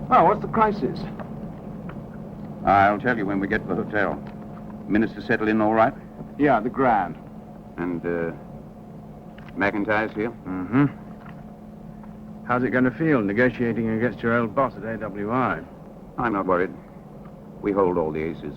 Well, what's the crisis? I'll tell you when we get to the hotel. Minister settled in all right? Yeah, the Grand. And, McIntyre's here? Mm-hmm. How's it going to feel negotiating against your old boss at AWI? I'm not worried. We hold all the aces.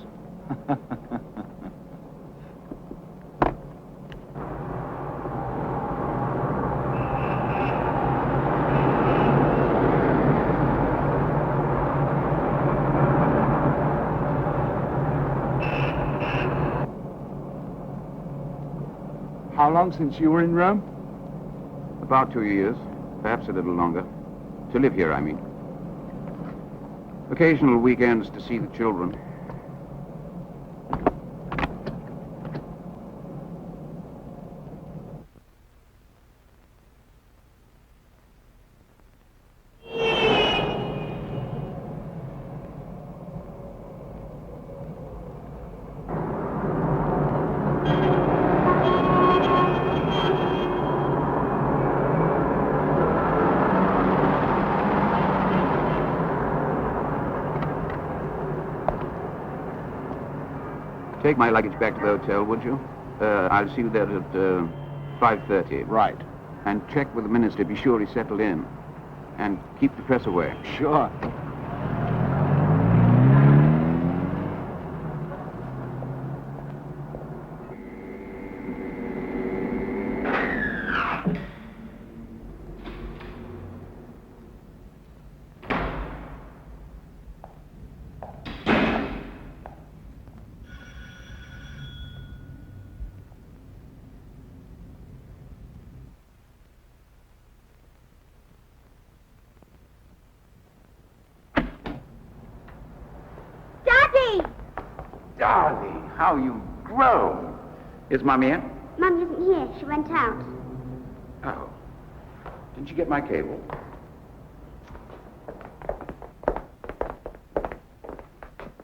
How long since you were in Rome? About 2 years, perhaps a little longer. To live here, I mean. Occasional weekends to see the children. Take my luggage back to the hotel, would you? I'll see you there at 5:30. Right. And check with the minister, be sure he's settled in. And keep the press away. Sure. Darling, how you've grown. Is Mommy in? Mum isn't here. She went out. Oh. Didn't you get my cable?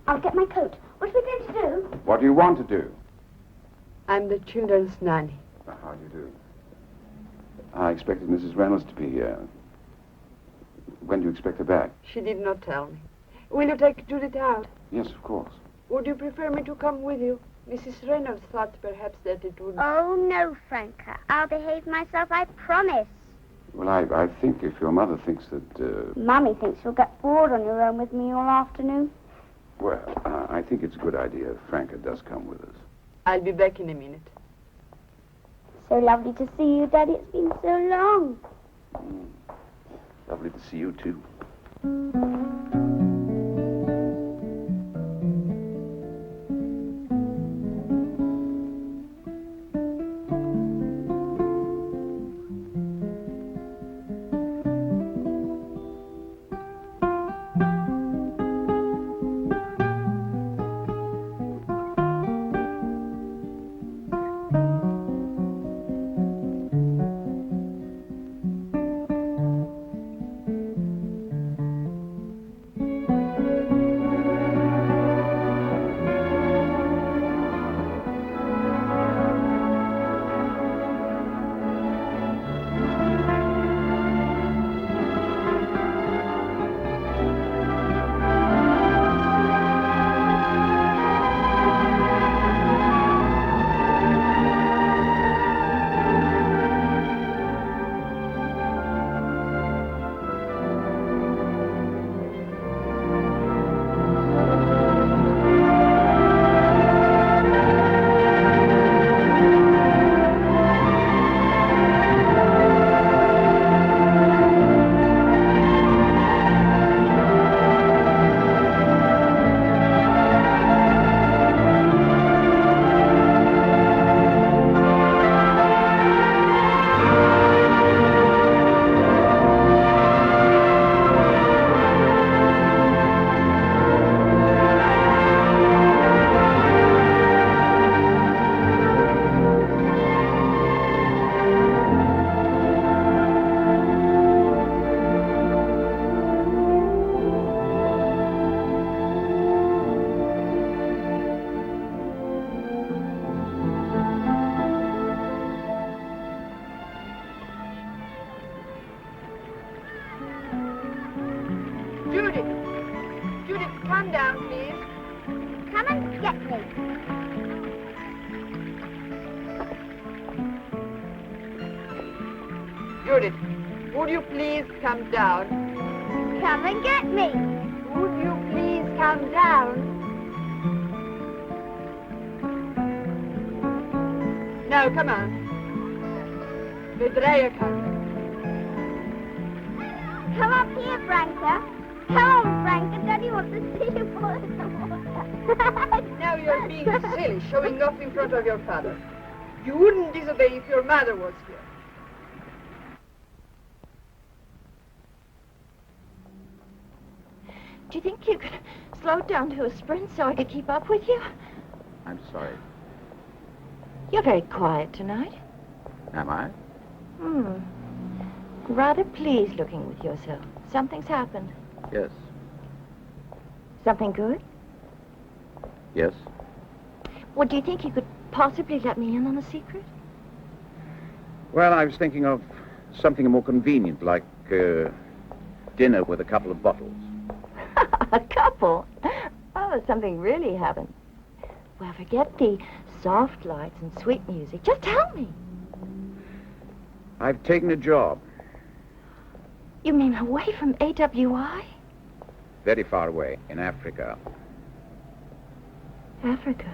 I'll get my coat. What are we going to do? What do you want to do? I'm the children's nanny. How do you do? I expected Mrs. Reynolds to be here. When do you expect her back? She did not tell me. Will you take Judith out? Yes, of course. Would you prefer me to come with you? Mrs. Reynolds thought perhaps that it would... Oh, no, Franca. I'll behave myself, I promise. Well, I think if your mother thinks that, Mummy thinks you'll get bored on your own with me all afternoon. well, I think it's a good idea if Franca does come with us. I'll be back in a minute. So lovely to see you, Daddy. It's been so long. Lovely to see you, too. Judith! Judith, calm down, please. Come and get me. Judith, would you please come down? Come and get me. Would you please come down? No, come on. We draaien kan. Come up here, Franca. Come on, Franca. Daddy wants to see you fall in the water. Now you're being silly, showing off in front of your father. You wouldn't disobey if your mother was here. Do you think you could slow down to a sprint so I could keep up with you? I'm sorry. You're very quiet tonight. Am I? Rather pleased looking with yourself. Something's happened. Yes. Something good? Yes. Well, do you think you could possibly let me in on a secret? Well, I was thinking of something more convenient, like dinner with a couple of bottles. A couple? Oh, something really happened. Well, forget the soft lights and sweet music. Just tell me. I've taken a job. You mean away from AWI? Very far away, in Africa. Africa?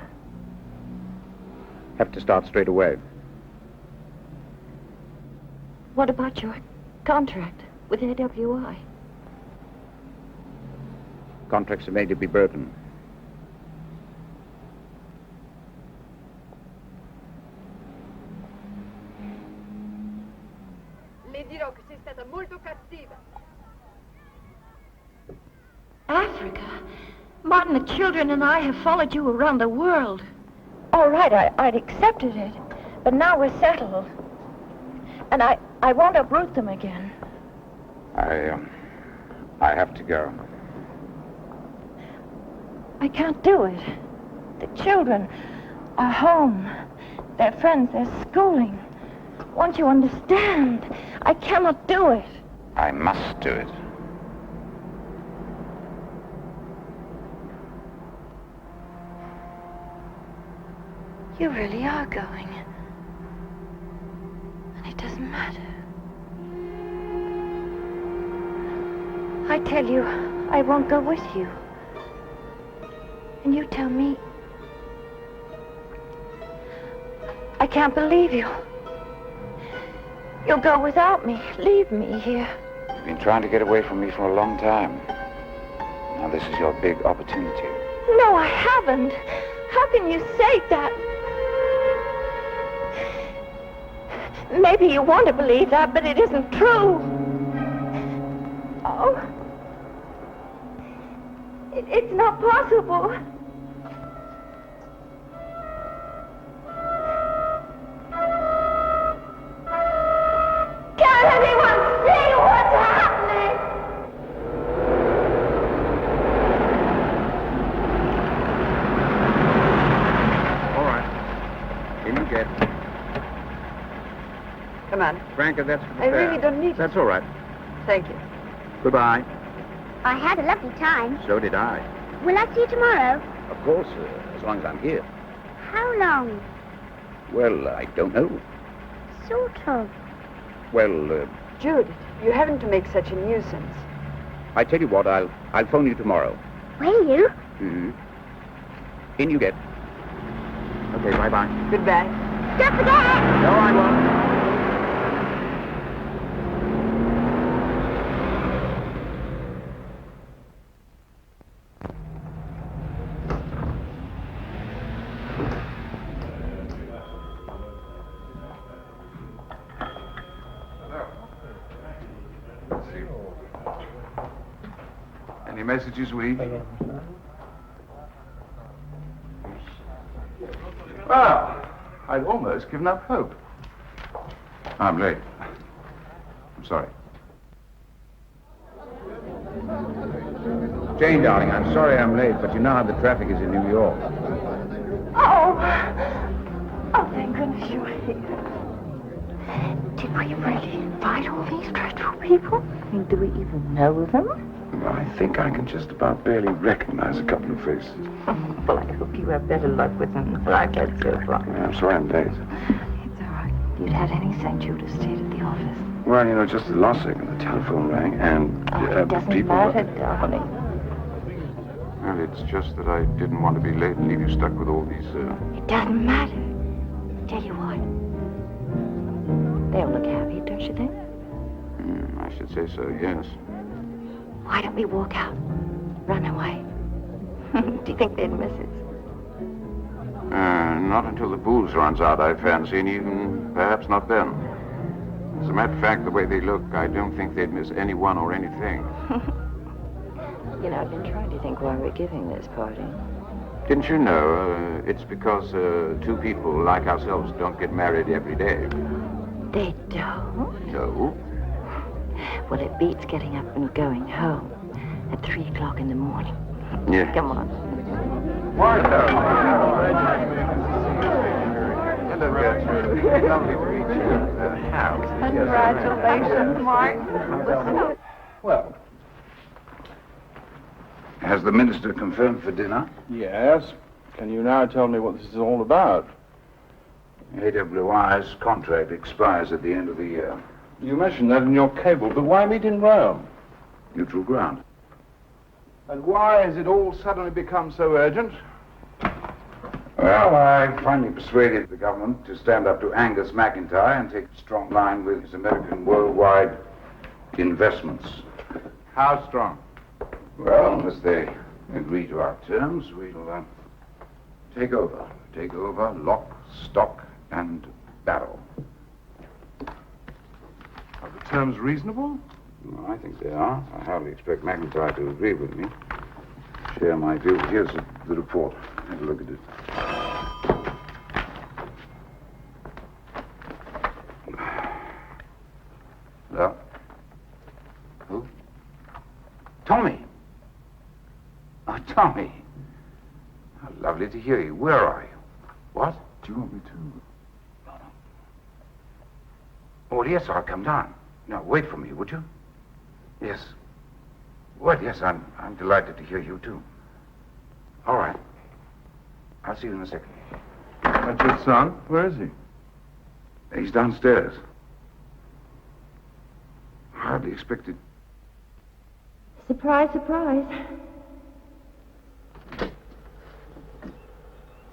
Have to start straight away. What about your contract with AWI? Contracts are made to be Burton. Le dirò che sei stata molto cattiva. Africa? Martin, the children and I have followed you around the world. All right, I'd accepted it. But now we're settled. And I won't uproot them again. I have to go. I can't do it. The children are home. Their friends, their schooling. Won't you understand? I cannot do it. I must do it. You really are going. And it doesn't matter. I tell you, I won't go with you. And you tell me... I can't believe you. You'll go without me. Leave me here. You've been trying to get away from me for a long time. Now this is your big opportunity. No, I haven't. How can you say that? Maybe you want to believe that, but it isn't true. Oh. It's not possible. Can't anyone see what's happening? All right. In you get. Come on. Franca, that's for the I fare. really don't need it. That's all right. Thank you. Goodbye. I had a lovely time. So did I. Will I see you tomorrow? Of course, as long as I'm here. How long? Well, I don't know. Sort of. Well, Judith, you haven't to make such a nuisance. I tell you what, I'll phone you tomorrow. Will you? Mm-hmm. In you get. Okay, bye-bye. Goodbye. Don't forget! No, I won't. Any messages, Wee? Well, I'd almost given up hope. I'm late. I'm sorry. Jane, darling, I'm sorry I'm late, but you know how the traffic is in New York. Oh, thank goodness you're here. Did we really invite all these dreadful people? Do we even know them? I think I can just about barely recognize a couple of faces. Well, I hope you have better luck with them than I've had so far. Yeah, I'm sorry I'm late. It's all right. If you'd had any sent you to stay at the office. Well, you know, just at the last second, the telephone rang, and It doesn't people... matter, darling. Well, it's just that I didn't want to be late and leave you stuck with all these, It doesn't matter. Tell you what. They'll look happy, don't you think? I should say so, yes. Why don't we walk out? Run away. Do you think they'd miss us? Not until the booze runs out, I fancy, and even perhaps not then. As a matter of fact, the way they look, I don't think they'd miss anyone or anything. You know, I've been trying to think why we're giving this party. Didn't you know? It's because two people like ourselves don't get married every day. They don't? No. Well, it beats getting up and going home at 3 o'clock in the morning. Yeah. Come on. Hello, Gertrude. Lovely to meet you. How? Congratulations, Mark. Well. Has the minister confirmed for dinner? Yes. Can you now tell me what this is all about? AWI's contract expires at the end of the year. You mentioned that in your cable, but why meet in Rome? Neutral ground. And why has it all suddenly become so urgent? Well, I finally persuaded the government to stand up to Angus McIntyre and take a strong line with his American worldwide investments. How strong? Well, unless they agree to our terms, we'll take over. Take over, lock, stock, and barrel. Are the terms reasonable? Well, I think they are. I hardly expect McIntyre to agree with me. Share my view. Here's the report. Have a look at it. Well? Who? Tommy! Oh, Tommy. How lovely to hear you. Where are you? What? Do you want me to? No, no. Oh, yes, I'll come down. No, wait for me, would you? Yes. Well, yes, I'm delighted to hear you, too. All right. I'll see you in a second. That's your son? Where is he? He's downstairs. Hardly expected. Surprise, surprise.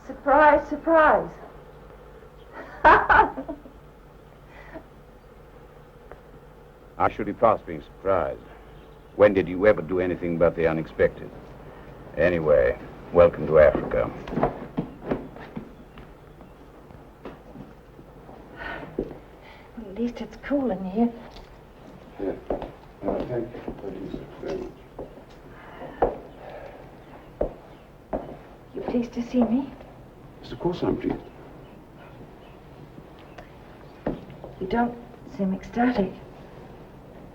Surprise, surprise. I should be past being surprised. When did you ever do anything but the unexpected? Anyway, welcome to Africa. At least it's cool in here. Yeah. Thank you very much. You pleased to see me? Yes, of course I'm pleased. You don't seem ecstatic.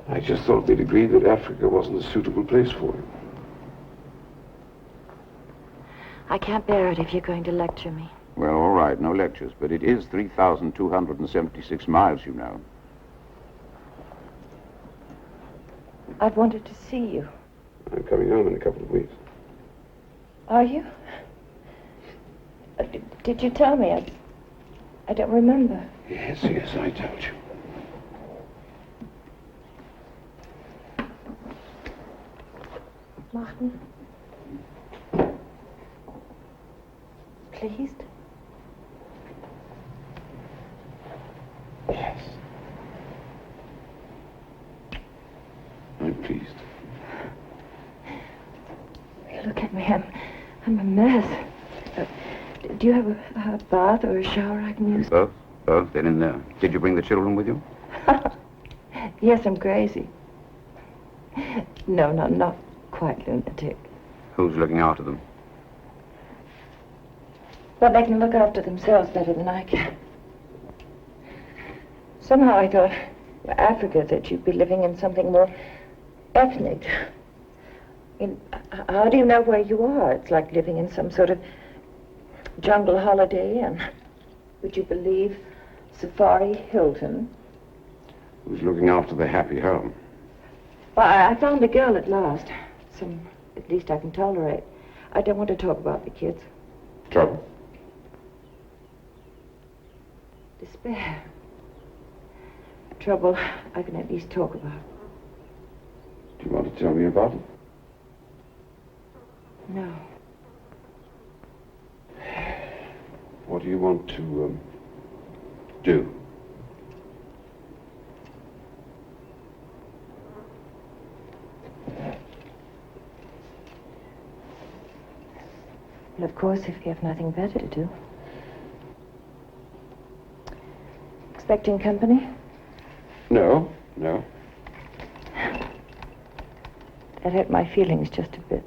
I just thought we'd agreed that Africa wasn't a suitable place for you. I can't bear it if you're going to lecture me. Well, all right, no lectures, but it is 3,276 miles, you know. I've wanted to see you. I'm coming home in a couple of weeks. Are you? Did you tell me? I don't remember. Yes, I told you. Martin? Pleased? Yes. I'm pleased. Look at me. I'm a mess. Do you have a bath or a shower I can use? Both? Both? They're in there. Did you bring the children with you? Yes, I'm crazy. No, not quite lunatic. Who's looking after them? Well, they can look after themselves better than I can. Somehow I thought, Africa, that you'd be living in something more ethnic. How do you know where you are? It's like living in some sort of jungle holiday inn. Would you believe Safari Hilton? Who's looking after the happy home? Well, I found a girl at last. Some, at least I can tolerate. I don't want to talk about the kids. Trouble? Despair. Trouble I can at least talk about. Do you want to tell me about it? No. What do you want to, do? Well, of course, if you have nothing better to do. Expecting company? No, no. That hurt my feelings just a bit.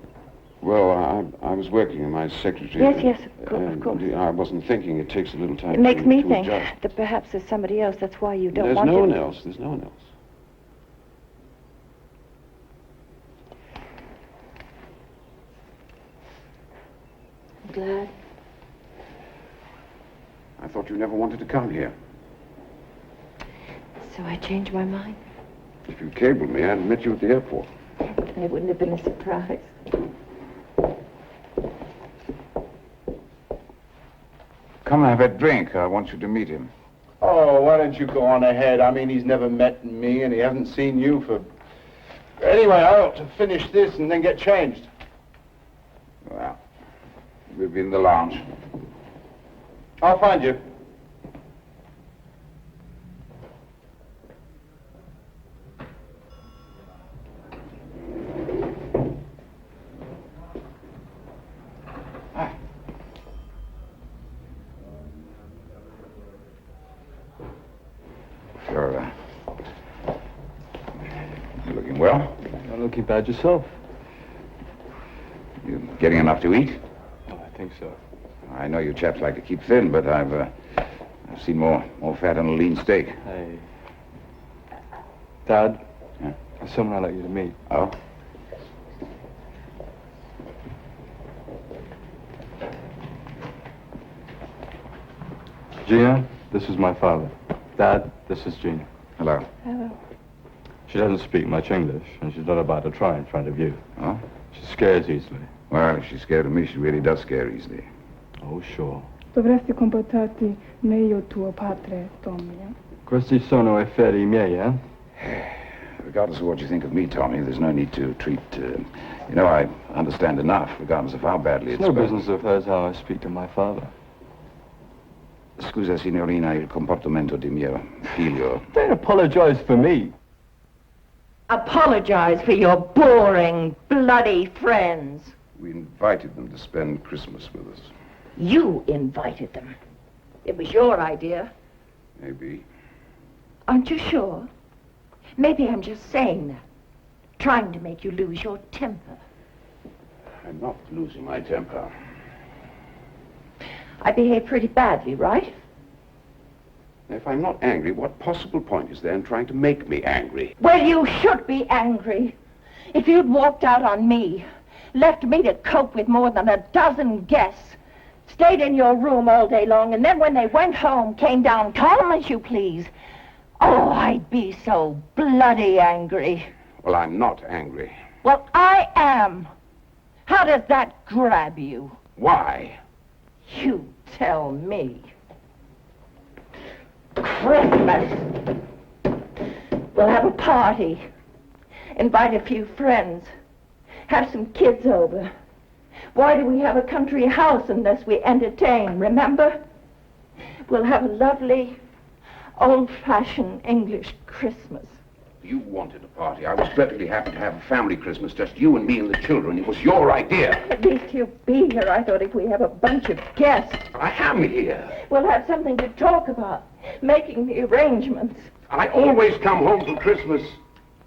Well, I was working in my secretary. Yes, of course. I wasn't thinking. It takes a little time It makes me to think adjust. that perhaps there's somebody else. That's why you don't There's want no to... one else. There's no one else. I'm glad. I thought you never wanted to come here. So I changed my mind. If you cabled me, I'd have met you at the airport. It wouldn't have been a surprise. Come have a drink. I want you to meet him. Oh, why don't you go on ahead? I mean, he's never met me, and he hasn't seen you for... Anyway, I ought to finish this and then get changed. Well, we'll be in the lounge. I'll find you. You're looking well. Not looking bad yourself. You getting enough to eat? Oh, I think so. I know you chaps like to keep thin, but I've seen more fat on a lean steak. Hey. Dad? Yeah? There's someone I'd like you to meet. Oh? Gina, this is my father. Dad, this is Gina. Hello. Hello. She doesn't speak much English, and she's not about to try in front of you. Oh? She scares easily. Well, if she's scared of me, she really does scare easily. Oh, sure. Dovresti comportarti meglio tuo padre, Tommy. Questi sono affari miei, eh? Regardless of what you think of me, Tommy, there's no need to treat... you know, I understand enough, regardless of how badly It's it's... no business of hers how I speak to my father. Scusa, signorina, il comportamento di mio figlio. Don't apologize for me. Apologize for your boring, bloody friends. We invited them to spend Christmas with us. You invited them. It was your idea. Maybe. Aren't you sure? Maybe I'm just saying that. Trying to make you lose your temper. I'm not losing my temper. I behaved pretty badly, right? If I'm not angry, what possible point is there in trying to make me angry? Well, you should be angry. If you'd walked out on me, left me to cope with more than a dozen guests, stayed in your room all day long, and then when they went home, came down calm as you please. Oh, I'd be so bloody angry. Well, I'm not angry. Well, I am. How does that grab you? Why? You tell me. Christmas. We'll have a party. Invite a few friends. Have some kids over. Why do we have a country house unless we entertain, remember? We'll have a lovely, old-fashioned English Christmas. You wanted a party. I was perfectly happy to have a family Christmas, just you and me and the children. It was your idea. At least you'll be here. I thought if we have a bunch of guests, I am here. we'll have something to talk about, making the arrangements. I always come home for Christmas.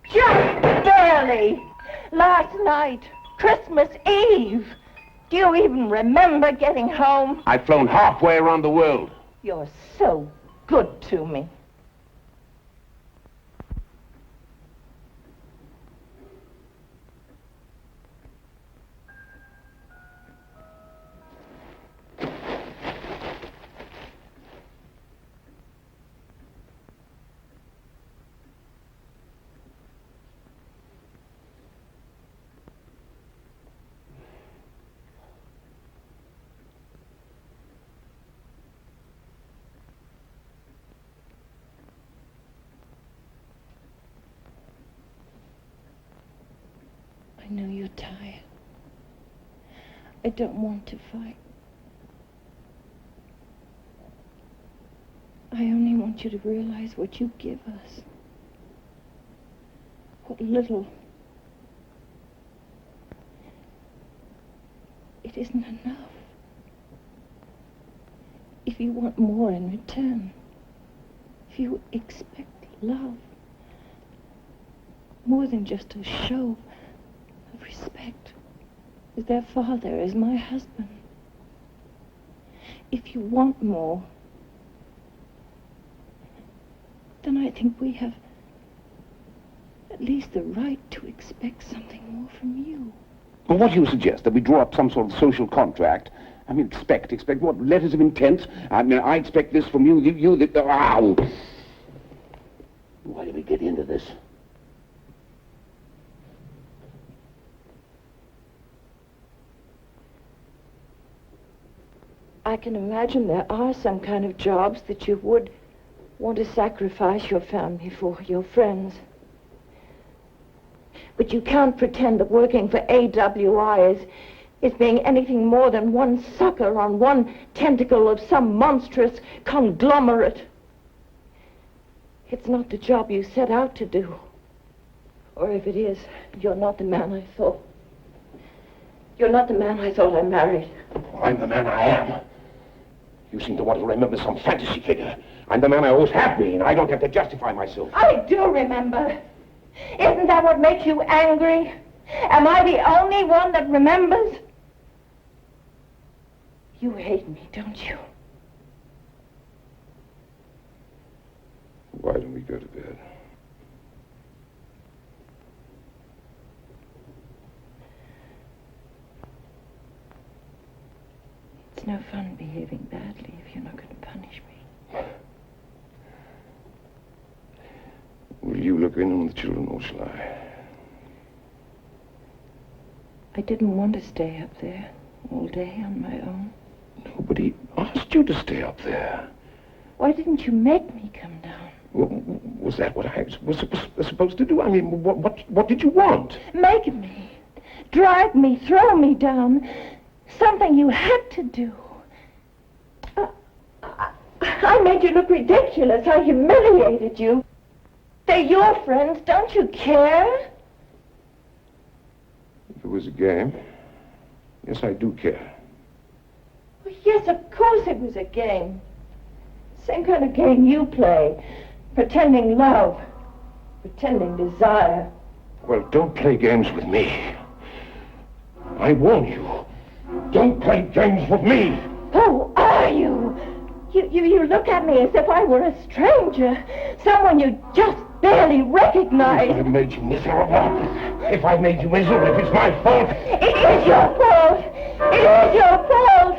Just barely. Last night, Christmas Eve. Do you even remember getting home? I've flown halfway around the world. You're so good to me. I know you're tired. I don't want to fight. I only want you to realize what you give us. What little. It isn't enough. If you want more in return, if you expect love, more than just a show of respect, as their father, as my husband, if you want more, then I think we have at least the right to expect something more from you. Well, what do you suggest? That we draw up some sort of social contract? I mean, expect what? Letters of intent? I mean, I expect this from you, ow! Why did we get into this? I can imagine there are some kind of jobs that you would want to sacrifice your family for, your friends. But you can't pretend that working for AWI is being anything more than one sucker on one tentacle of some monstrous conglomerate. It's not the job you set out to do. Or if it is, you're not the man I thought. You're not the man I thought I married. I'm the man I am. You seem to want to remember some fantasy figure. I'm the man I always have been. I don't have to justify myself. I do remember. Isn't that what makes you angry? Am I the only one that remembers? You hate me, don't you? Why don't we go to bed? It's no fun behaving badly if you're not going to punish me. Will you look in on the children, or shall I? I didn't want to stay up there all day on my own. Nobody asked you to stay up there. Why didn't you make me come down? Was that what I was supposed to do? I mean, what did you want? Make me. Drag me, throw me down. Something you had to do. I made you look ridiculous. I humiliated you. They're your friends. Don't you care? If it was a game, yes, I do care. Well, yes, of course it was a game. Same kind of game you play. Pretending love. Pretending desire. Well, don't play games with me. I warn you. Don't play games with me. Who are you? You look at me as if I were a stranger. Someone you just barely recognize. If I made you miserable. If I made you miserable, if it's my fault. It is your fault. It is your fault.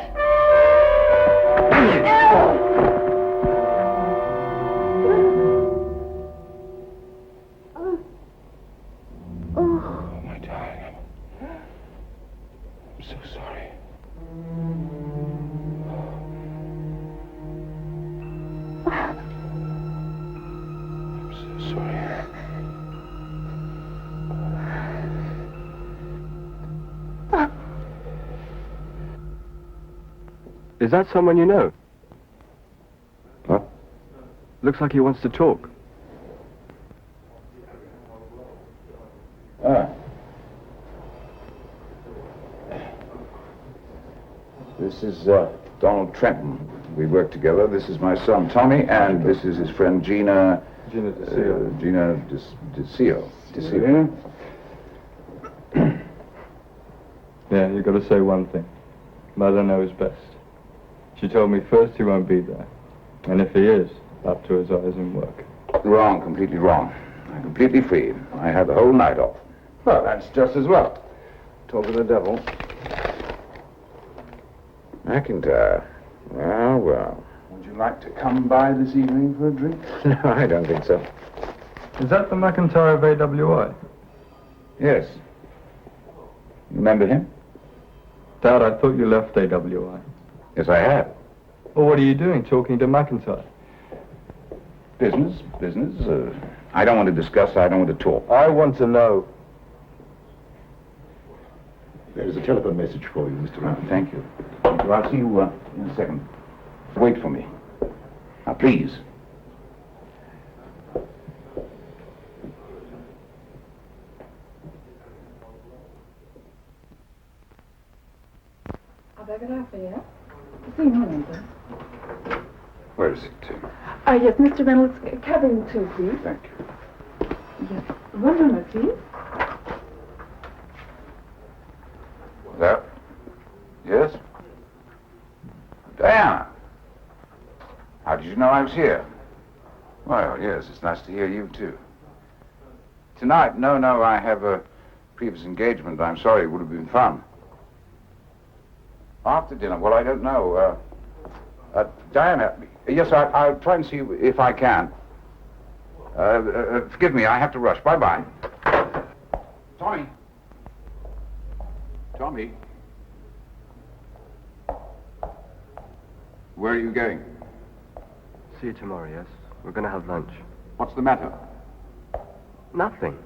Oh, my darling. I'm so sorry. I'm so sorry. Is that someone you know? What? Looks like he wants to talk. This is Donald Trenton. We work together. This is my son, Tommy, and this is his friend, Gina... Gina DeCio. Gina DeCio. DeCio? Yeah, you've got to say one thing. Mother knows best. She told me first he won't be there. And if he is, up to his eyes in work. Wrong, completely wrong. I'm completely free. I had the whole night off. Well, that's just as well. Talk to the devil. McIntyre. Well, well. Would you like to come by this evening for a drink? No, I don't think so. Is that the McIntyre of AWI? Yes. Remember him? Dad, I thought you left AWI. Yes, I have. Well, what are you doing talking to McIntyre? Business. I don't want to discuss, I don't want to talk. I want to know. Here's a telephone message for you, Mr. Reynolds. Thank you. Thank you. I'll see you in a second. Wait for me. Now, please. Where is it? Yes, Mr. Reynolds, cabin 2, please. Thank you. Yes. 1 moment, please. Hello? Yes? Diana! How did you know I was here? Well, yes, it's nice to hear you, too. Tonight? No, I have a previous engagement. I'm sorry, it would have been fun. After dinner? Well, I don't know. Diana, yes, I'll try and see if I can. Forgive me, I have to rush. Bye-bye. Tommy. Tommy. Where are you going? See you tomorrow, yes? We're going to have lunch. What's the matter? Nothing.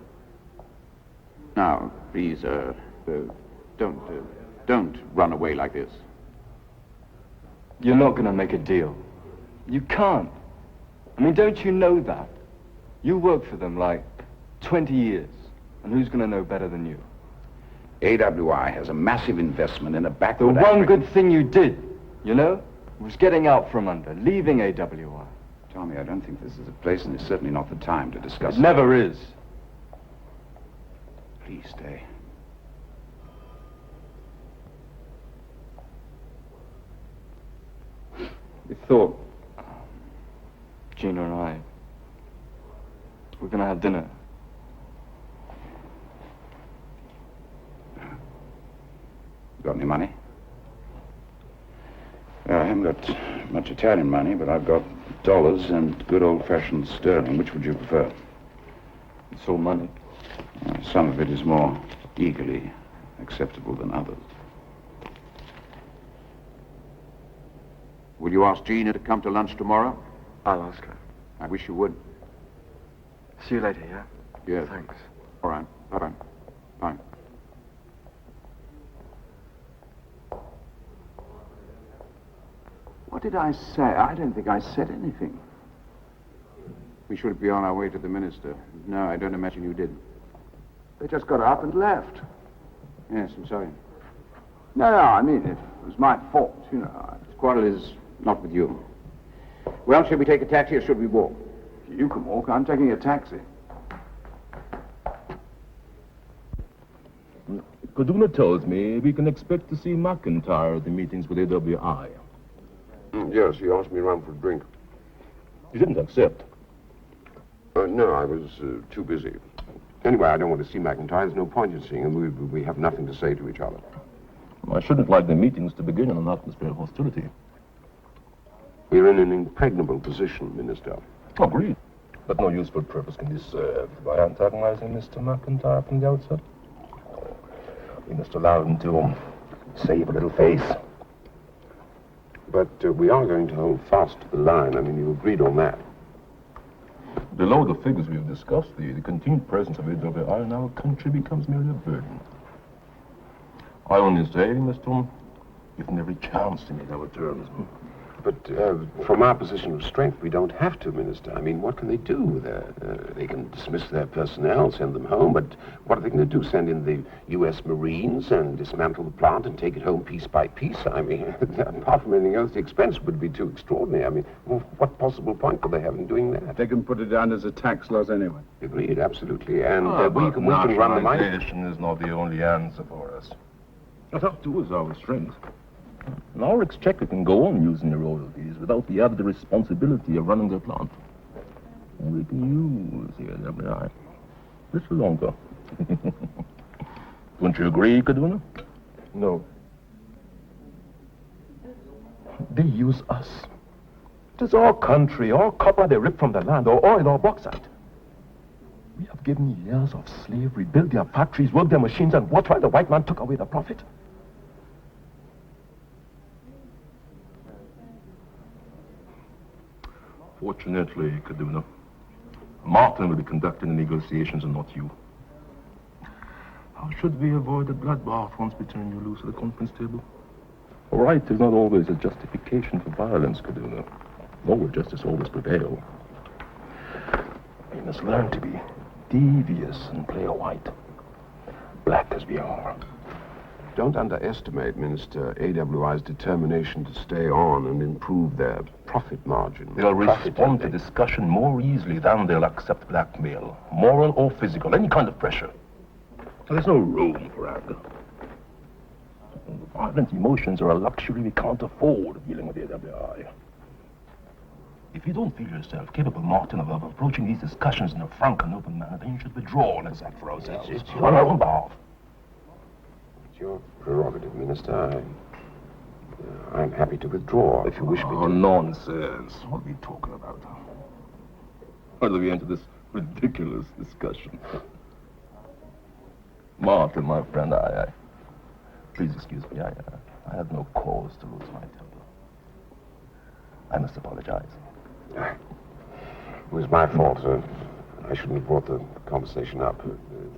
Now, please, don't run away like this. You're not going to make a deal. You can't. I mean, don't you know that? You worked for them like 20 years, and who's going to know better than you? AWI has a massive investment in a The backward... one good thing you did, you know, was getting out from under, leaving AWI. Tommy, I don't think this is a place, and it's certainly not the time to discuss It never is. Please stay. We thought, Gina and I, we're going to have dinner. Got any money? Well, I haven't got much Italian money, but I've got dollars and good old-fashioned sterling. Which would you prefer? It's all money. Some of it is more eagerly acceptable than others. Will you ask Gina to come to lunch tomorrow? I'll ask her. I wish you would. See you later, yeah? Yes. Thanks. All right. Bye-bye. Bye. What did I say? I don't think I said anything. We should be on our way to the minister. No, I don't imagine you did. They just got up and left. Yes, I'm sorry. No, I mean, it was my fault, you know. This quarrel is not with you. Well, should we take a taxi or should we walk? You can walk. I'm taking a taxi. Kaduna tells me we can expect to see McIntyre at the meetings with AWI. Yes, he asked me around for a drink. You didn't accept? No, I was too busy. Anyway, I don't want to see McIntyre. There's no point in seeing him. We have nothing to say to each other. I shouldn't like the meetings to begin in an atmosphere of hostility. We're in an impregnable position, Minister. Agreed. But no useful purpose can be served by antagonizing Mr. McIntyre from the outset. We must allow him to save a little face. But we are going to hold fast to the line. I mean, you agreed on that. Below the figures we've discussed, the continued presence of AWI in our country becomes merely a burden. I only say, Mr. Give them every chance to meet our terms. But from our position of strength, we don't have to, Minister. I mean, what can they do? They can dismiss their personnel, send them home, but what are they going to do? Send in the U.S. Marines and dismantle the plant and take it home piece by piece? I mean, apart from anything else, the expense would be too extraordinary. I mean, what possible point could they have in doing that? They can put it down as a tax loss anyway. Agreed, absolutely. And we can run the money. Nationalization is not the only answer for us. That, too, is our strength. And our exchequer can go on using the royalties without the added responsibility of running their plant. We can use the AWI a little longer. Don't you agree, Kaduna? No. They use us. It is our country, our copper they rip from the land, or oil or bauxite. We have given years of slavery, built their factories, worked their machines, and watched while the white man took away the profit. Fortunately, Kaduna, Martin will be conducting the negotiations and not you. How should we avoid a bloodbath once we turn you loose at the conference table? Right is not always a justification for violence, Kaduna. Nor will justice always prevail. We must learn to be devious and play a white. Black as we are. Don't underestimate Minister AWI's determination to stay on and improve their profit margin. They'll respond to discussion more easily than they'll accept blackmail, moral or physical, any kind of pressure. There's no room for anger. Violent emotions are a luxury we can't afford dealing with the AWI. If you don't feel yourself capable, Martin, of approaching these discussions in a frank and open manner, then you should withdraw and let's act for ourselves. On our own behalf. It's your prerogative, Minister. I'm happy to withdraw if you wish me to. Oh, nonsense. What are we talking about? How do we enter this ridiculous discussion? Martin, my friend, please excuse me. I had no cause to lose my temper. I must apologize. It was my fault. I shouldn't have brought the conversation up.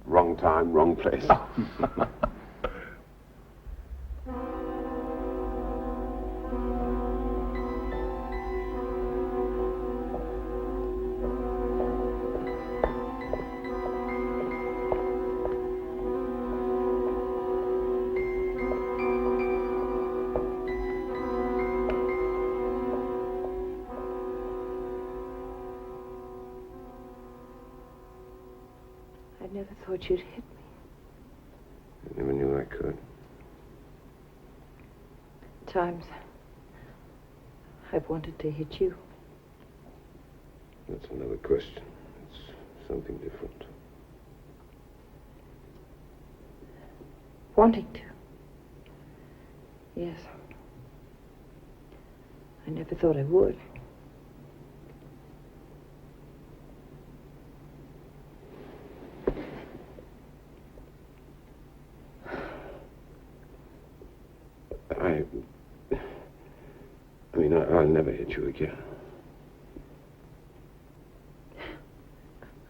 Wrong time, wrong place. I never thought you'd hit me. I never knew I could. Times I've wanted to hit you. That's another question. It's something different. Wanting to. Yes. I never thought I would. I'll never hit you again.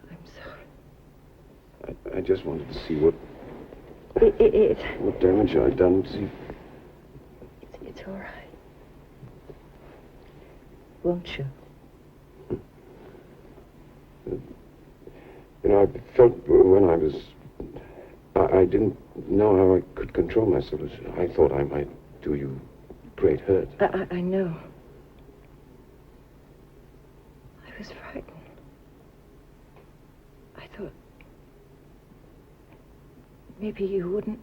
I'm sorry. I just wanted to see what It what damage I'd done. See, it's all right. Won't you? You know, I felt when I was... I didn't know how I could control myself. I thought I might do you great hurt. I know. I was frightened. I thought maybe you wouldn't...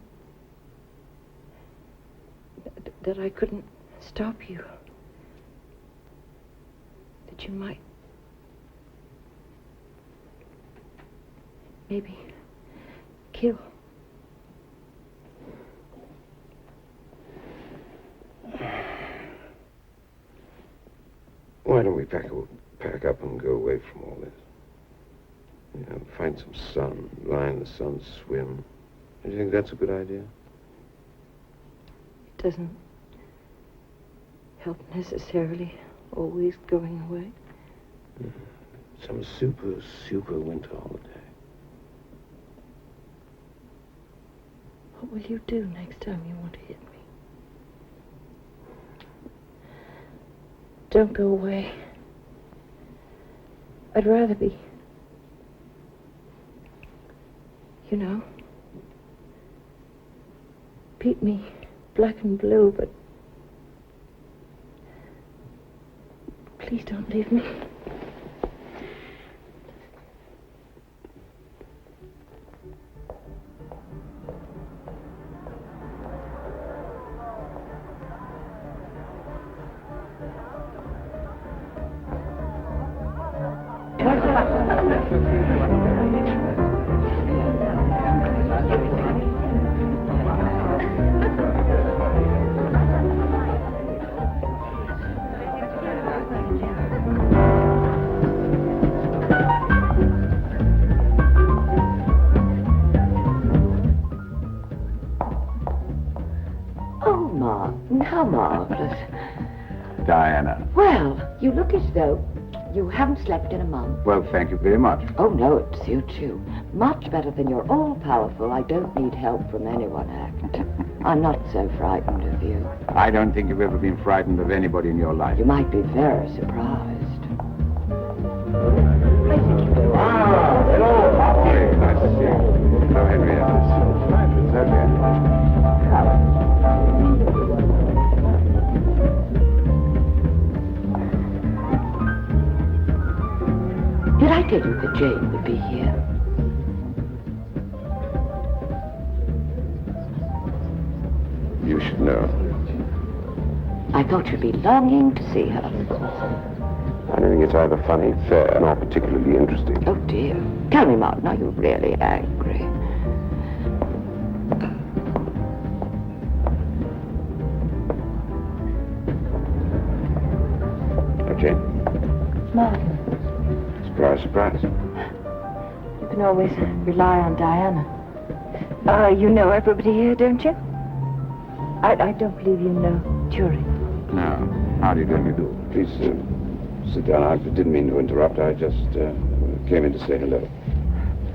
that I couldn't stop you. That you might... maybe kill. Why don't we pack up and go away from all this? You know, find some sun, lie in the sun, swim. Do you think that's a good idea? It doesn't help necessarily always going away. Some super winter holiday. What will you do next time you want to hit me? Don't go away. I'd rather be, you know, beat me black and blue, but please don't leave me. How marvelous. Diana. Well, you look as though You haven't slept in a month. Well, thank you very much. Oh, no, it suits you. Much better than your all-powerful, I don't need help from anyone act. I'm not so frightened of you. I don't think you've ever been frightened of anybody in your life. You might be very surprised. Hello, Poppy. Nice to see you. Hello, Henrietta. Certainly. Did I tell you that Jane would be here? You should know. I thought you'd be longing to see her. I don't think it's either funny, fair, nor particularly interesting. Oh, dear. Tell me, Martin, are you really angry? Oh, Jane. Martin, Surprise, surprise. you can always rely on Diana. You know everybody here, don't you? I don't believe you know Turing. No. How do you do? Please sit down. I didn't mean to interrupt. I just came in to say hello.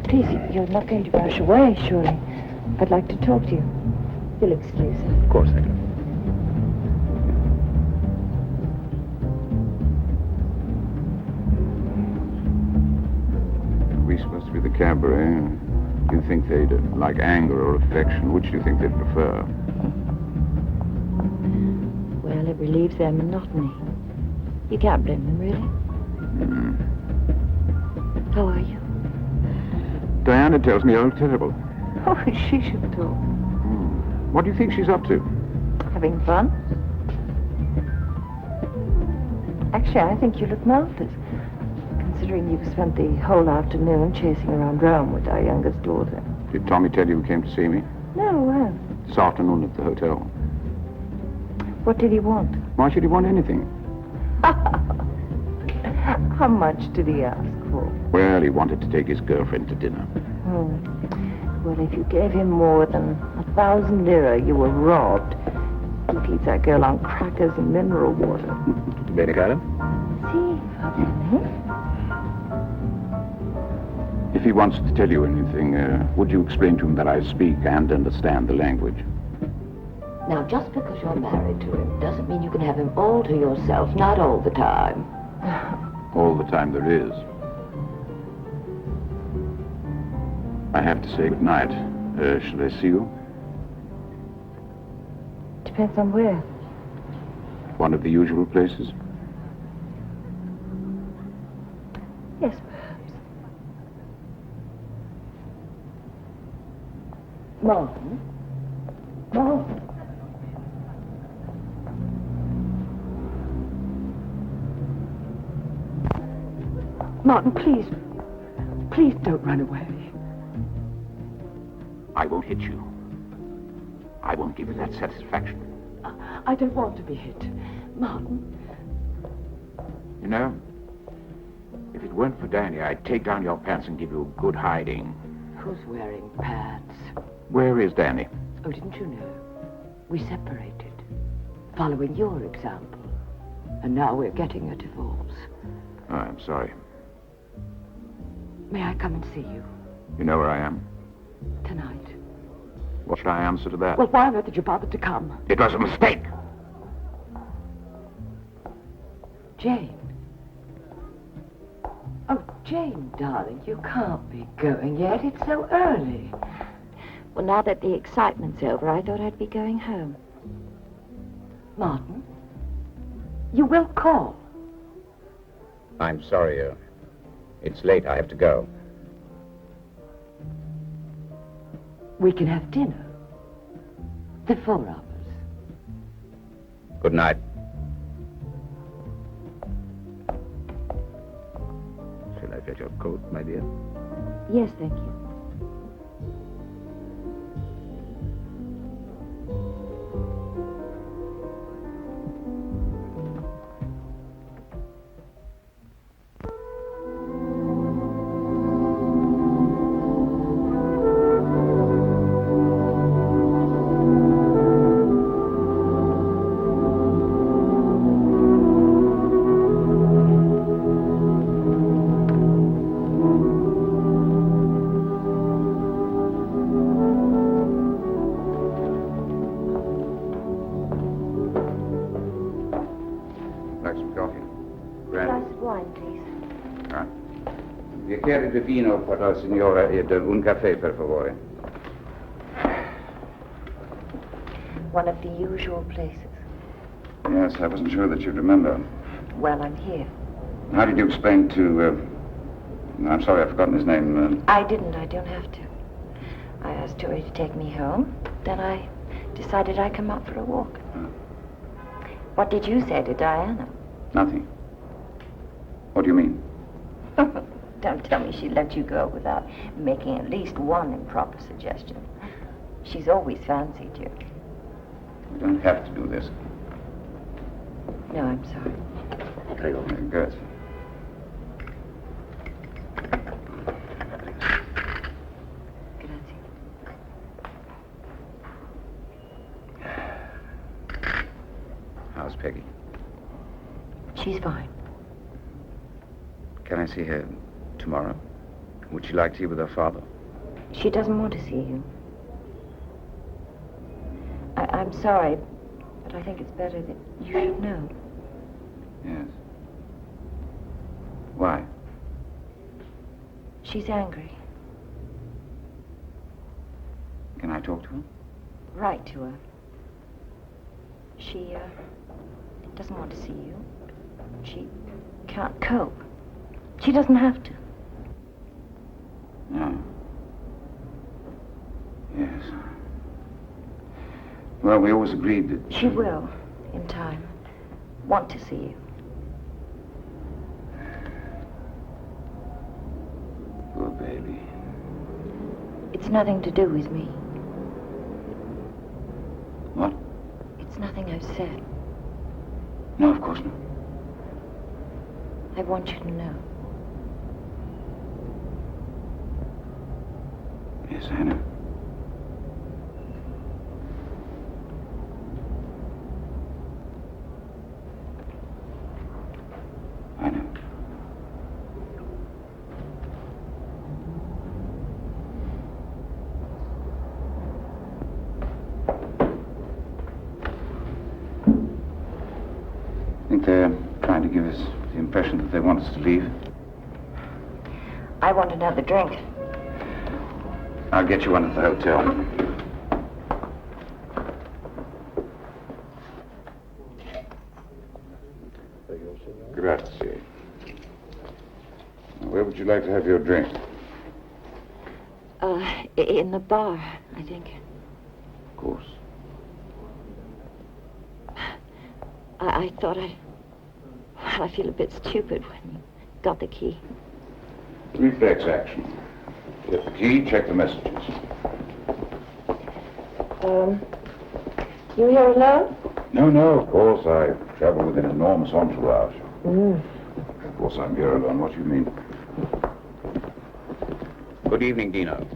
Please, you're not going to rush away, surely. I'd like to talk to you. You'll excuse us. Of course I do. We're supposed to be the cabaret. Do you think they'd like anger or affection? Which do you think they'd prefer? Well, it relieves their monotony. You can't blame them, really. How are you? Diana tells me you're terrible. Oh, she should talk. What do you think she's up to? Having fun? Actually, I think you look marvelous, considering you've spent the whole afternoon chasing around Rome with our youngest daughter. Did Tommy tell you he came to see me? No, well, This afternoon at the hotel. what did he want? Why should he want anything? How much did he ask for? Well, he wanted to take his girlfriend to dinner. Well, if you gave him more than 1,000 lira, you were robbed. He keeps that girl on crackers and mineral water. Bene, cara? See, Father. If he wants to tell you anything, would you explain to him that I speak and understand the language? Now, just because you're married to him doesn't mean you can have him all to yourself, not all the time. All the time there is. I have to say goodnight. Shall I see you? Depends on where. One of the usual places? Yes, perhaps. Martin? Martin? Martin, please. Please don't run away. I won't hit you. I won't give you that satisfaction. I don't want to be hit. Martin. You know, if it weren't for Danny, I'd take down your pants and give you a good hiding. Who's wearing pads? Where is Danny? Oh, didn't you know? We separated, following your example. And now we're getting a divorce. Oh, I'm sorry. May I come and see you? You know where I am? Tonight. What should I answer to that? Well, why on earth did you bother to come? It was a mistake. Jane. Oh, Jane, darling, you can't be going yet. It's so early. Well, now that the excitement's over, I thought I'd be going home. Martin, you will call. I'm sorry, it's late. I have to go. We can have dinner. The four of us. Good night. Shall I fetch your coat, my dear? Yes, thank you. bicchiere di vino per la signora ed un caffè, per favore. One of the usual places. Yes, I wasn't sure that you'd remember. Well, I'm here. How did you explain to, I'm sorry, I've forgotten his name. I didn't. I don't have to. I asked Tori to take me home. Then I decided I'd come out for a walk. What did you say to Diana? Nothing. What do you mean? Don't tell me she let you go without making at least one improper suggestion. She's always fancied you. We don't have to do this. No, I'm sorry. Very good. How's Peggy? She's fine. Can I see her tomorrow? Would she like tea with her father? She doesn't want to see you. I'm sorry, but I think it's better that you should know. Yes. Why? She's angry. Can I talk to her? Write to her. She, doesn't want to see you. She can't cope. She doesn't have to. No. Yes. Well, we always agreed that... She will, in time, want to see you. Poor baby. It's nothing to do with me. What? It's nothing I've said. No, of course not. I want you to know. Yes, I know. I know. I think they're trying to give us the impression that they want us to leave. I want another drink. I'll get you one at the hotel. Grazie. Now, where would you like to have your drink? In the bar, I think. Of course. I thought I feel a bit stupid when you got the key. Reflex action. Get the key, check the messages. You here alone? No, of course. I travel with an enormous entourage. Mm. Of course, I'm here alone. What do you mean? Good evening, Dino.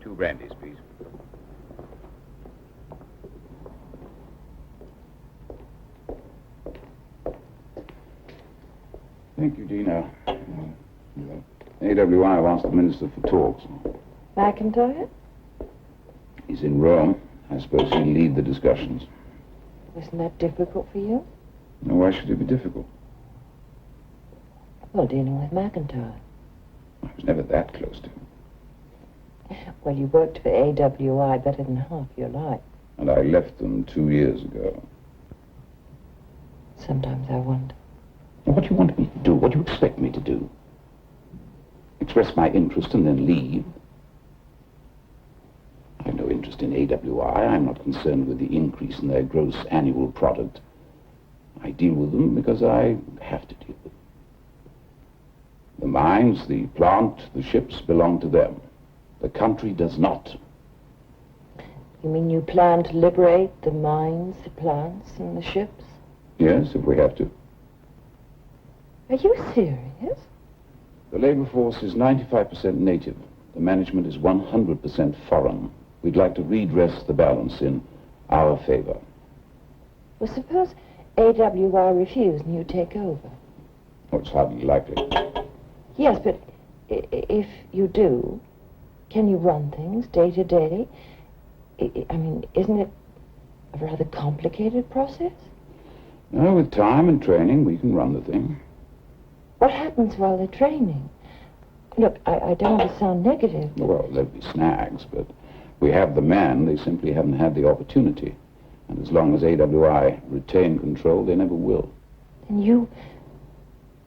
2 brandies, please. Thank you, Dino. AWI wants the minister for talks. McIntyre? He's in Rome. I suppose he'll lead the discussions. Wasn't that difficult for you? No, why should it be difficult? Well, dealing with McIntyre. I was never that close to him. Well, you worked for AWI better than half your life. And I left them 2 years ago. Sometimes I wonder. What do you want me to do? What do you expect me to do? Express my interest and then leave? I have no interest in AWI. I'm not concerned with the increase in their gross annual product. I deal with them because I have to deal with them. The mines, the plant, the ships belong to them. The country does not. You mean you plan to liberate the mines, the plants, and the ships? Yes, if we have to. Are you serious? The labor force is 95% native. The management is 100% foreign. We'd like to redress the balance in our favor. Well, suppose AWI refuse and you take over. Oh, it's hardly likely. Yes, but if you do, can you run things day to day? I mean, isn't it a rather complicated process? No, with time and training, we can run the thing. What happens while they're training? Look, I don't want to sound negative. Well, there'll be snags, but we have the man. They simply haven't had the opportunity. And as long as AWI retain control, they never will. And you,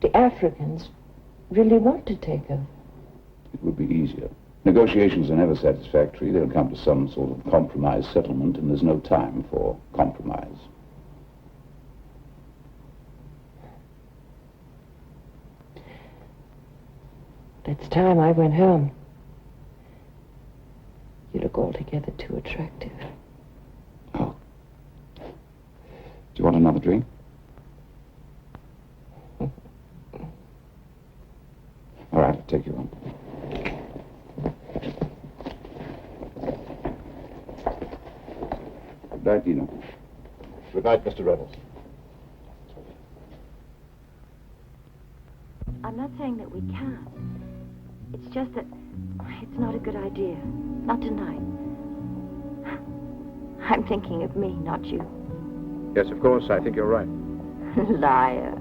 the Africans, really want to take over? It would be easier. Negotiations are never satisfactory. They'll come to some sort of compromise settlement, and there's no time for compromise. It's time I went home. You look altogether too attractive. Oh. Do you want another drink? All right, I'll take you on. Good night, Dino. Good night, Mr. Reynolds. I'm not saying that we can't. It's just that it's not a good idea. Not tonight. I'm thinking of me, not you. Yes, of course, I think you're right. Liar.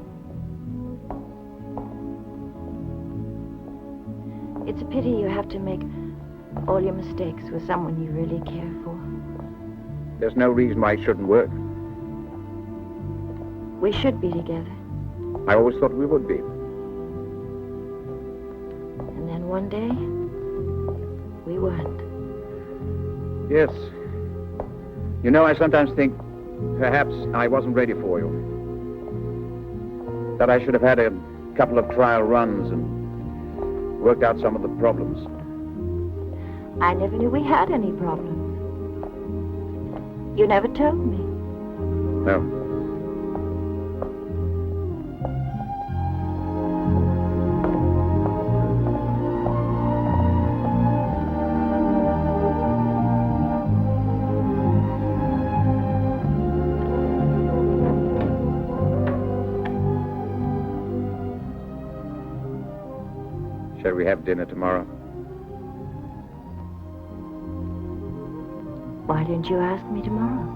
It's a pity you have to make all your mistakes with someone you really care for. There's no reason why it shouldn't work. We should be together. I always thought we would be. And then one day, we weren't. Yes. You know, I sometimes think perhaps I wasn't ready for you. That I should have had a couple of trial runs and worked out some of the problems. I never knew we had any problems. You never told me. No. Shall we have dinner tomorrow? Why didn't you ask me tomorrow?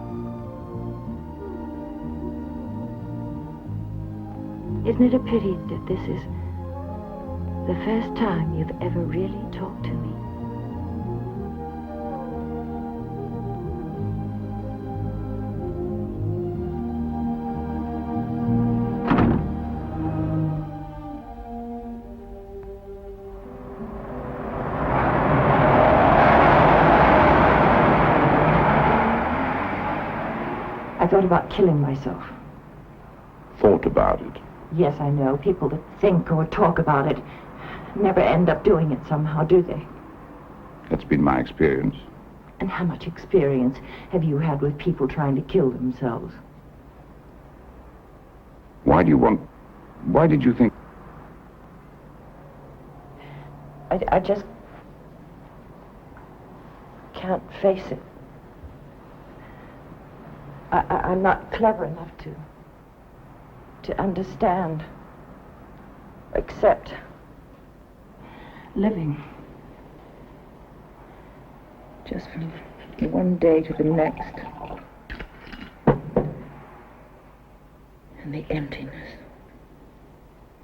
Isn't it a pity that this is the first time you've ever really talked to me? I thought about killing myself. Thought about it. Yes, I know. People that think or talk about it never end up doing it somehow, do they? That's been my experience. And how much experience have you had with people trying to kill themselves? Why did you think... I just can't face it. I'm not clever enough to understand, accept living just from one day to the next, and the emptiness.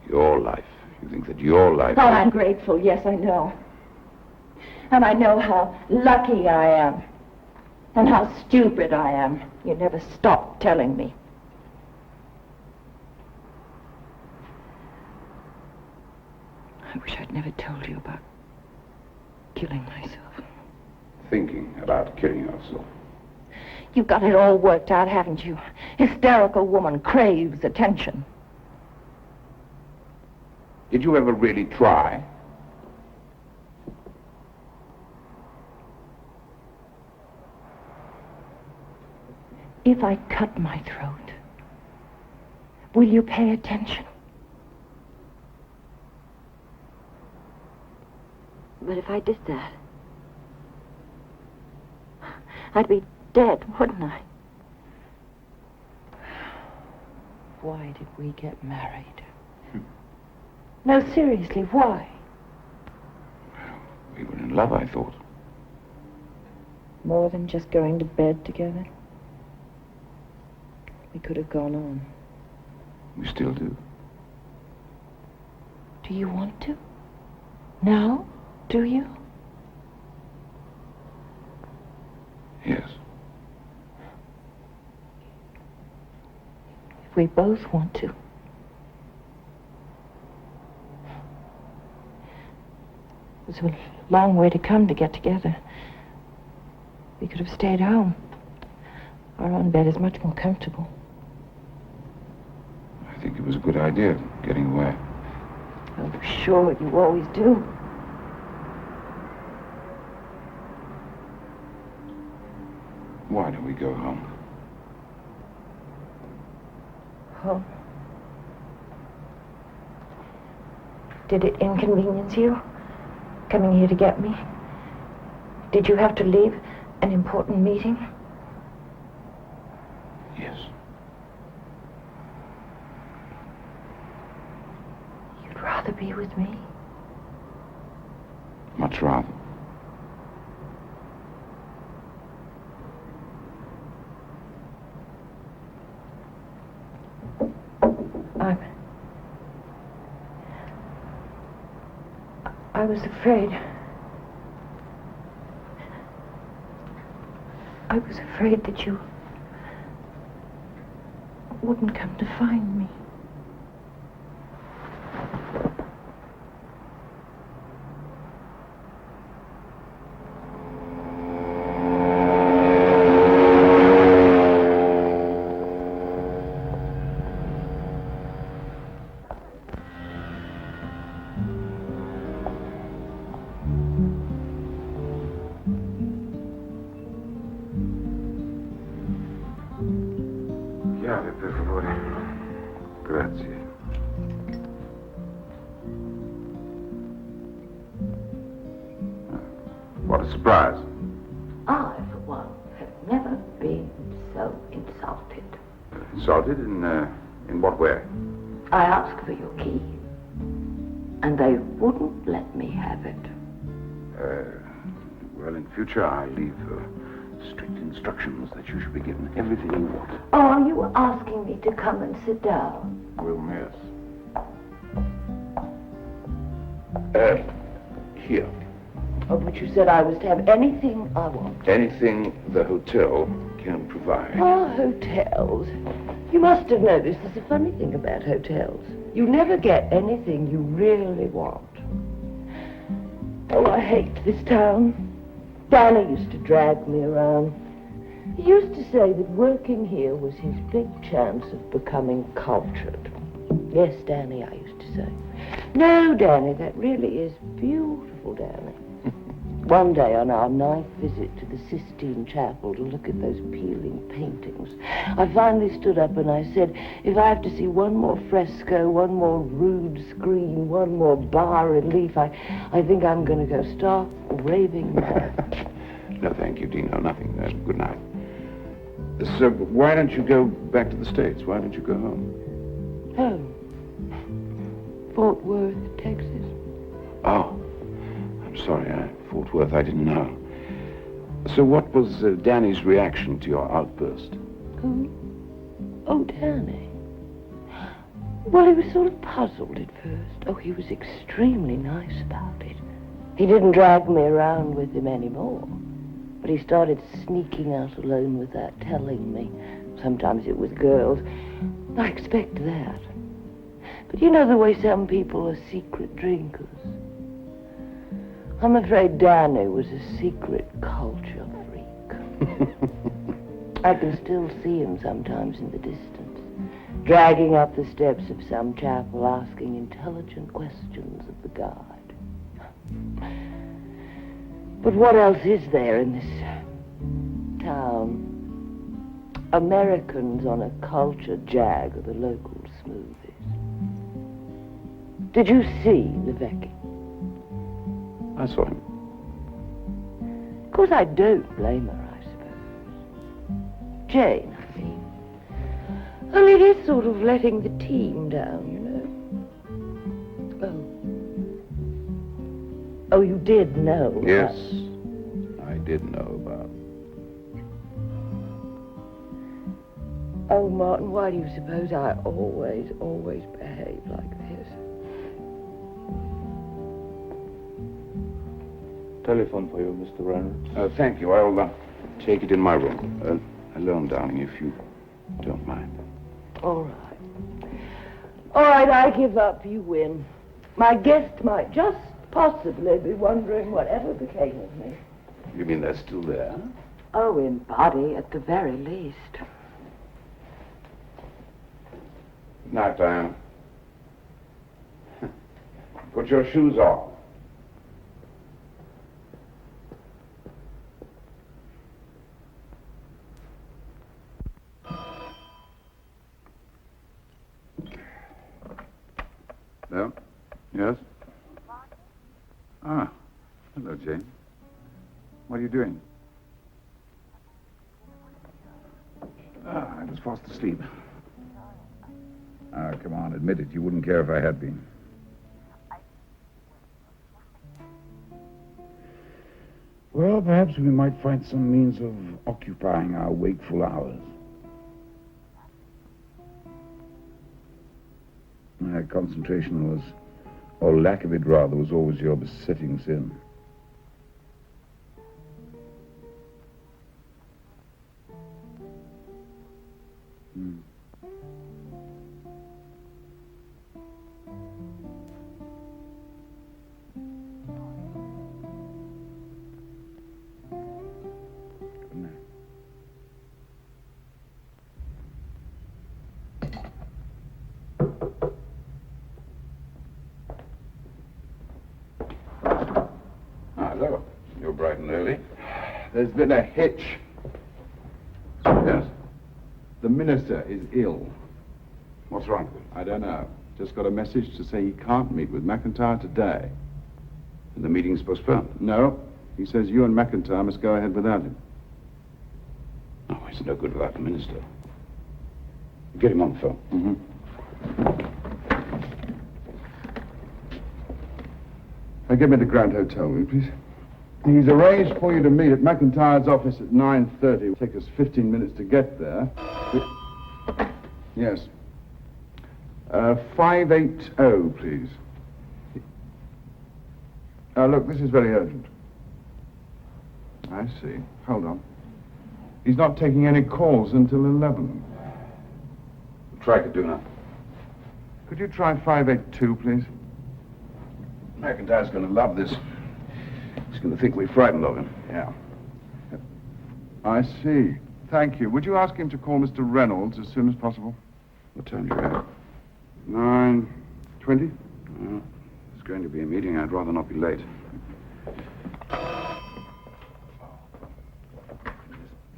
Your life. You think that your life... Oh, I'm grateful, yes, I know. And I know how lucky I am. And how stupid I am. You never stop telling me. I wish I'd never told you about killing myself. Thinking about killing yourself. You've got it all worked out, haven't you? Hysterical woman craves attention. Did you ever really try? If I cut my throat, will you pay attention? But if I did that, I'd be dead, wouldn't I? Why did we get married? No, seriously, why? We were in love, I thought. More than just going to bed together? We could have gone on. We still do. Do you want to? Now? Do you? Yes. If we both want to. It's a long way to come to get together. We could have stayed home. Our own bed is much more comfortable. I think it was a good idea, getting away. Oh, sure, you always do. Why don't we go home? Home? Did it inconvenience you, coming here to get me? Did you have to leave an important meeting? Yes. You'd rather be with me? Much rather. I was afraid. I was afraid that you wouldn't come to find me. Chiave, per favore. Grazie. What a surprise. I, for one, have never been so insulted. Insulted? In what way? I asked for your key, and they wouldn't let me have it. Well, in future, I leave strict instructions that you should be given everything you want. Oh, are you asking me to come and sit down? Well, yes. Here. Oh, but you said I was to have anything I want. Anything the hotel can provide. Oh, hotels. You must have noticed there's a funny thing about hotels. You never get anything you really want. Oh, I hate this town. Danny used to drag me around. He used to say that working here was his big chance of becoming cultured. Yes, Danny, I used to say. No, Danny, that really is beautiful, Danny. One day on our ninth visit to the Sistine Chapel to look at those peeling paintings, I finally stood up and I said, if I have to see one more fresco, one more rude screen, one more bas-relief, I think I'm going to go stark raving mad. No, thank you, Dino. Nothing. Good night. So, why don't you go back to the States? Why don't you go home? Home? Fort Worth, Texas. Oh, I'm sorry. Fort Worth, I didn't know. So what was Danny's reaction to your outburst? Who? Oh, Danny. Well, he was sort of puzzled at first. Oh, he was extremely nice about it. He didn't drag me around with him anymore. But he started sneaking out alone without telling me. Sometimes it was girls. I expect that. But you know the way some people are secret drinkers. I'm afraid Danny was a secret culture freak. I can still see him sometimes in the distance, dragging up the steps of some chapel, asking intelligent questions of the guard. But what else is there in this town? Americans on a culture jag are the local smoothies. Did you see Levesque? I saw him. Of course, I don't blame her, I suppose. Jane, I mean. Only it is sort of letting the team down, you know. Oh, you did know? Yes, I did know about. Oh, Martin, why do you suppose I always behave like this? Telephone for you, Mr. Reynolds. Thank you. I'll take it in my room. Alone, darling, if you don't mind. All right. All right, I give up. You win. My guest might just possibly be wondering whatever became of me. You mean they're still there? Oh, in body, at the very least. Night, Diana. Put your shoes on. No? Yes? Ah, hello, Jane. What are you doing? I was fast asleep. Come on, admit it. You wouldn't care if I had been. Well, perhaps we might find some means of occupying our wakeful hours. My concentration was, or lack of it rather, was always your besetting sin. Hello. You're bright and early. There's been a hitch. Yes? The minister is ill. What's wrong with him? I don't know. Just got a message to say he can't meet with McIntyre today. And the meeting's postponed? No. He says you and McIntyre must go ahead without him. Oh, it's no good without the minister. Get him on the phone. Mm-hmm. Get me to the Grand Hotel, will you, please? He's arranged for you to meet at McIntyre's office at 9:30. It'll take us 15 minutes to get there. Yes. 580, please. Look, this is very urgent. I see. Hold on. He's not taking any calls until 11. Try Kaduna. Could you try 582, please? McIntyre's going to love this. He's going to think we're frightened of him. Yeah. I see. Thank you. Would you ask him to call Mr. Reynolds as soon as possible? What time do you have? 9:20? It's going to be a meeting. I'd rather not be late.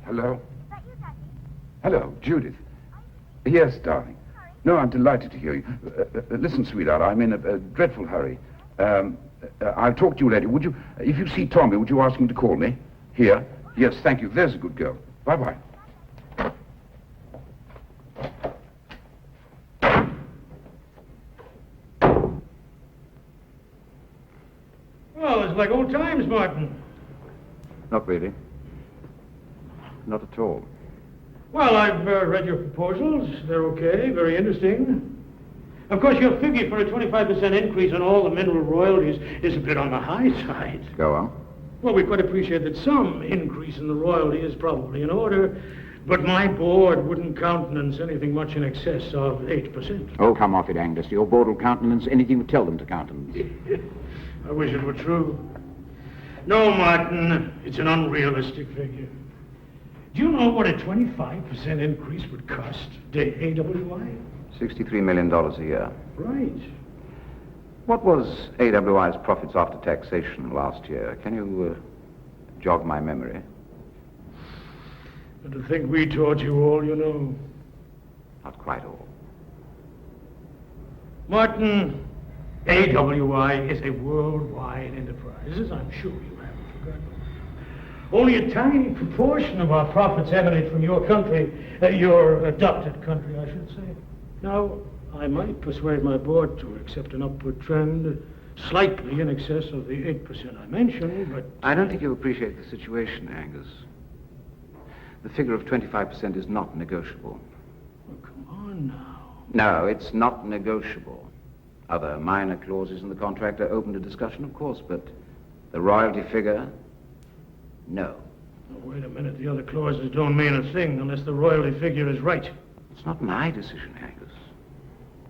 Hello? Hello, Judith. Yes, darling. No, I'm delighted to hear you. Listen, sweetheart, I'm in a dreadful hurry. I'll talk to you later. Would you, if you see Tommy, would you ask him to call me? Here? Yes, thank you. There's a good girl. Bye-bye. Well, it's like old times, Martin. Not really. Not at all. Well, I've read your proposals. They're okay, very interesting. Of course, your figure for a 25% increase on all the mineral royalties is a bit on the high side. Go on. Well, we quite appreciate that some increase in the royalty is probably in order, but my board wouldn't countenance anything much in excess of 8%. Oh, come off it, Angus. Your board will countenance anything you tell them to countenance. I wish it were true. No, Martin, it's an unrealistic figure. Do you know what a 25% increase would cost AWI? $63 million a year. Right. What was AWI's profits after taxation last year? Can you jog my memory? And to think we taught you all you know. Not quite all. Martin, AWI is a worldwide enterprise, as I'm sure you haven't forgotten. Only a tiny proportion of our profits emanate from your country, your adopted country, I should say. Now, I might persuade my board to accept an upward trend, slightly in excess of the 8% I mentioned, but... I don't think you appreciate the situation, Angus. The figure of 25% is not negotiable. Oh, come on now. No, it's not negotiable. Other minor clauses in the contract are open to discussion, of course, but The royalty figure? No. Oh, wait a minute. The other clauses don't mean a thing unless the royalty figure is right. It's not my decision, Angus.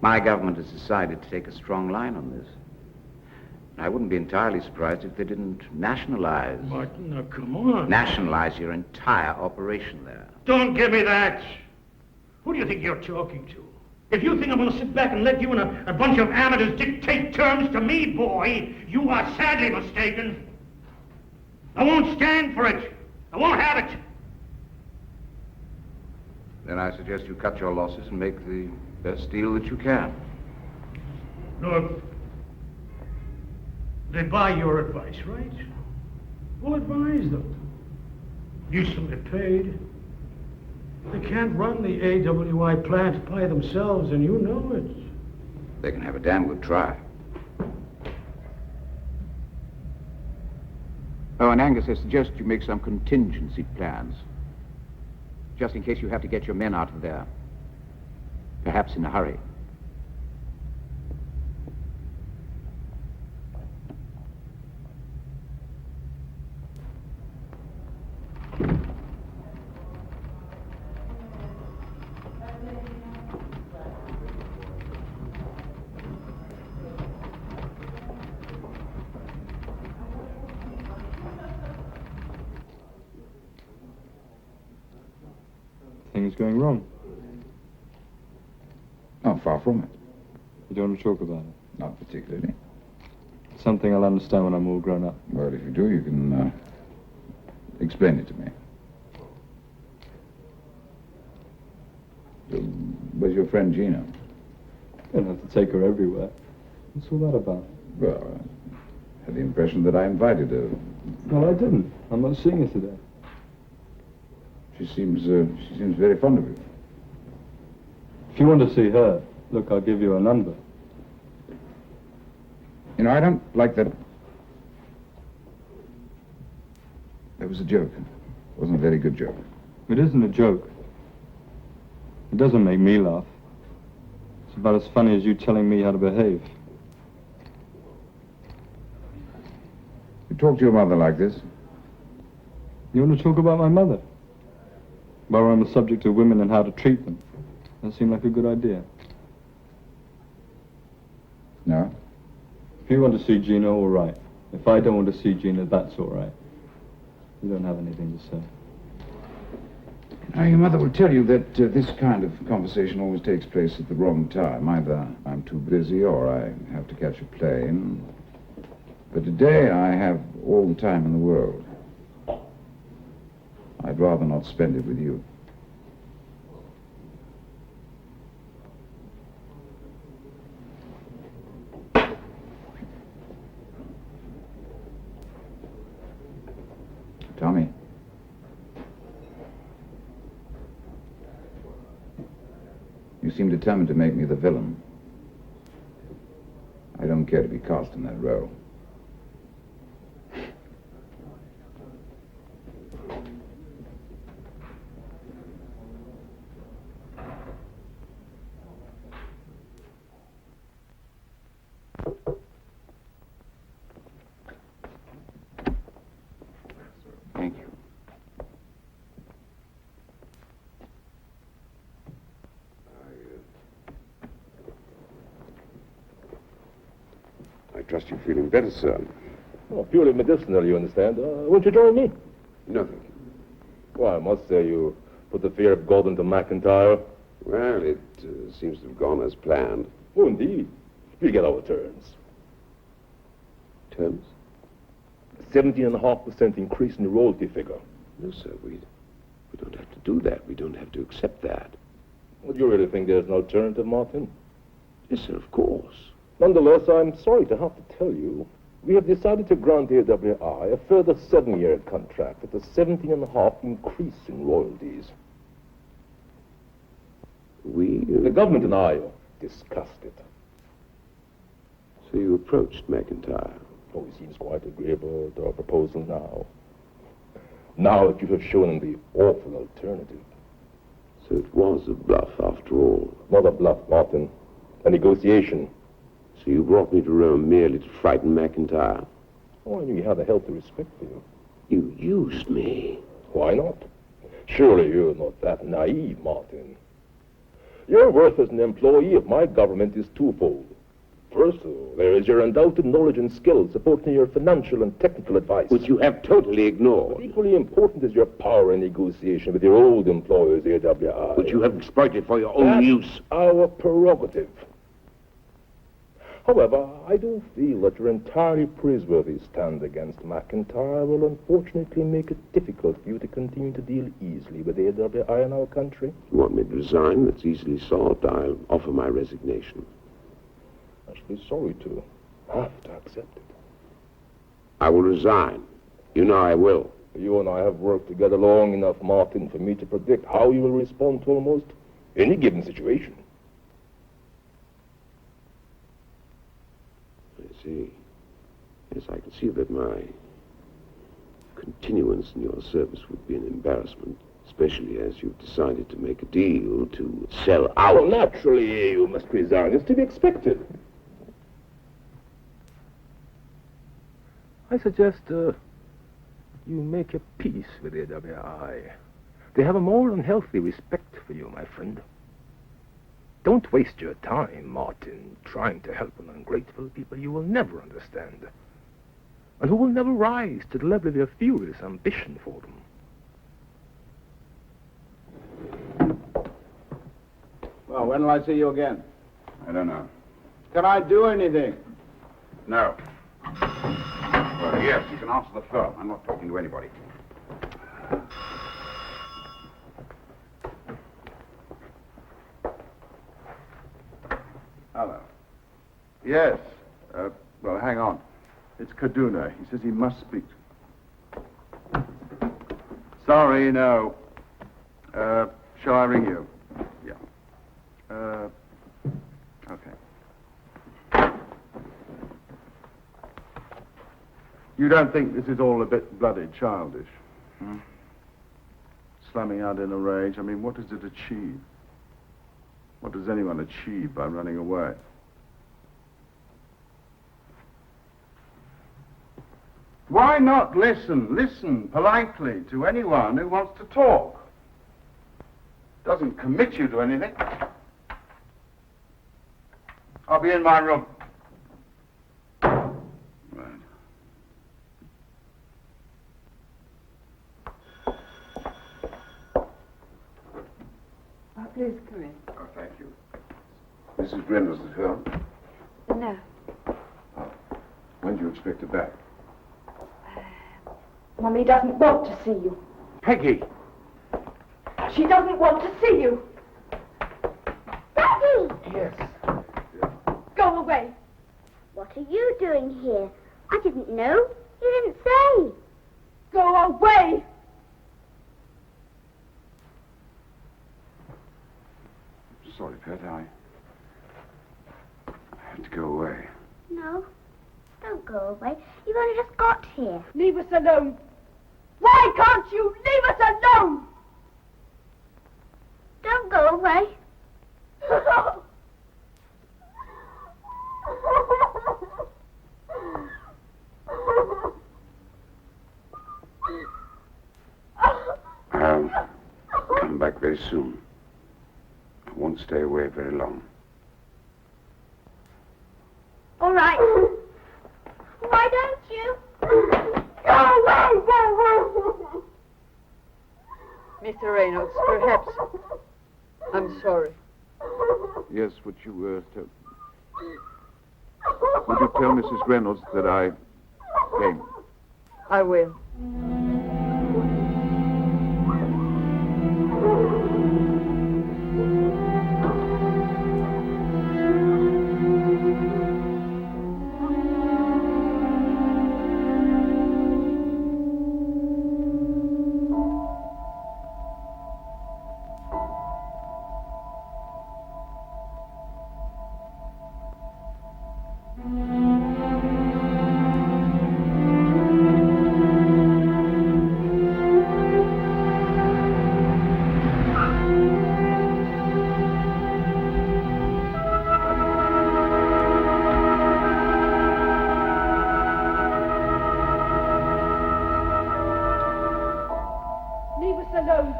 My government has decided to take a strong line on this. I wouldn't be entirely surprised if they didn't nationalize. Martin, now come on. Nationalize your entire operation there. Don't give me that. Who do you think you're talking to? If you think I'm going to sit back and let you and a bunch of amateurs dictate terms to me, boy, you are sadly mistaken. I won't stand for it. I won't have it. Then I suggest you cut your losses and make the best deal that you can. Look, they buy your advice, right? Well, advise them. You still get paid. They can't run the AWI plant by themselves, and you know it. They can have a damn good try. Oh, and Angus, I suggest you make some contingency plans. Just in case you have to get your men out of there. Perhaps in a hurry. Things going wrong? Oh, far from it. You don't want to talk about it? Not particularly. Something I'll understand when I'm all grown up. Well, if you do, you can explain it to me. Where's your friend Gina? You don't have to take her everywhere. What's all that about? Well, I had the impression that I invited her. Well, I didn't. I'm not seeing her today. She seems very fond of you. If you want to see her, look, I'll give you a number. You know, I don't like that. That was a joke. It wasn't a very good joke. It isn't a joke. It doesn't make me laugh. It's about as funny as you telling me how to behave. You talk to your mother like this? You want to talk about my mother? While we're on the subject of women and how to treat them. That seemed like a good idea. No? If you want to see Gina, all right. If I don't want to see Gina, that's all right. You don't have anything to say. Now, your mother will tell you that this kind of conversation always takes place at the wrong time. Either I'm too busy or I have to catch a plane. But today I have all the time in the world. I'd rather not spend it with you. Tommy. You seem determined to make me the villain. I don't care to be cast in that role. Thank you. I trust you're feeling better, sir. Oh, purely medicinal, you understand. Won't you join me? No, thank you. Well, I must say you put the fear of God into McIntyre. Well, it seems to have gone as planned. Oh, indeed. We'll get our turns. Terms? 17.5% increase in the royalty figure. No, sir, we don't have to do that. We don't have to accept that. Well, do you really think there's an alternative, Martin? Yes, sir, of course. Nonetheless, I'm sorry to have to tell you, we have decided to grant AWI a further 7-year contract at a 17.5% increase in royalties. The government and I discussed it. So you approached McIntyre? Oh, he seems quite agreeable to our proposal now. Now that you have shown him the awful alternative. So it was a bluff after all? Not a bluff, Martin. A negotiation. So you brought me to Rome merely to frighten McIntyre? Oh, I knew you had a healthy respect for you. You used me. Why not? Surely you're not that naive, Martin. Your worth as an employee of my government is twofold. First, there is your undoubted knowledge and skill supporting your financial and technical advice. Which you have totally ignored. But equally important is your power in negotiation with your old employers, AWI. Which you have exploited for your own use. Our prerogative. However, I do feel that your entirely praiseworthy stand against McIntyre will unfortunately make it difficult for you to continue to deal easily with AWI in our country. You want me to resign? That's easily solved. I'll offer my resignation. I should be sorry to have to accept it. I will resign. You know I will. You and I have worked together long enough, Martin, for me to predict how you will respond to almost any given situation. I see. Yes, I can see that my continuance in your service would be an embarrassment, especially as you've decided to make a deal to sell out. Well, naturally, you must resign. It's to be expected. I suggest you make a peace with AWI. They have a more than healthy respect for you, my friend. Don't waste your time, Martin, trying to help an ungrateful people you will never understand, and who will never rise to the level of your furious ambition for them. Well, when will I see you again? I don't know. Can I do anything? No. Well, yes, you can answer the phone. I'm not talking to anybody. Hello. Yes. Well, hang on. It's Kaduna. He says he must speak. Sorry, no. Shall I ring you? Yeah. Okay. You don't think this is all a bit bloody childish? Hmm? Slamming out in a rage. I mean, what does it achieve? What does anyone achieve by running away? Why not listen politely to anyone who wants to talk? Doesn't commit you to anything. I'll be in my room. Right. Please come in. Oh, thank you. Mrs. Reynolds at home? No. When do you expect her back? Mummy doesn't want to see you. Peggy! She doesn't want to see you. Daddy! Yes. Go away. What are you doing here? I didn't know. You didn't say. Go away. Sorry, Pet. I have to go away. No. Don't go away. You've only just got here. Leave us alone. Why can't you leave us alone? Don't go away. I'll come back very soon. I won't stay away very long. All right. Why don't you? Mr. Reynolds, perhaps. I'm sorry. Yes, would you tell Mrs. Reynolds that I came? I will. us alone?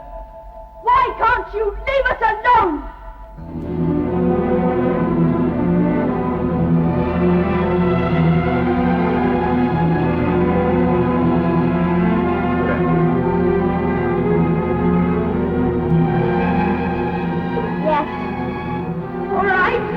Why can't you leave us alone? Yes. All right.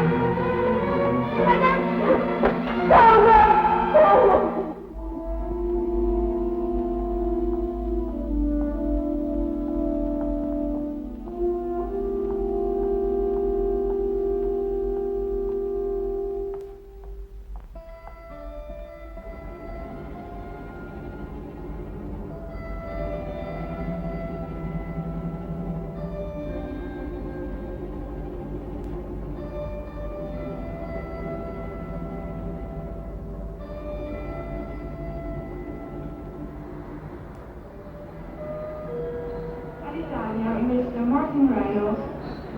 Mr. Martin Reynolds,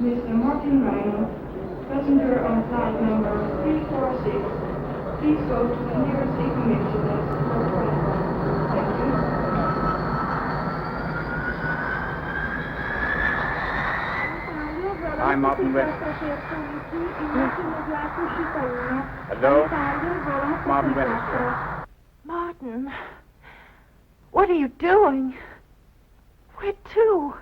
Mr. Martin Reynolds, passenger on flight number 346. Please go to the nearest information desk for appointment. Thank you. Hi, Martin Reynolds. Hello? Martin Reynolds. Martin, what are you doing? Where to?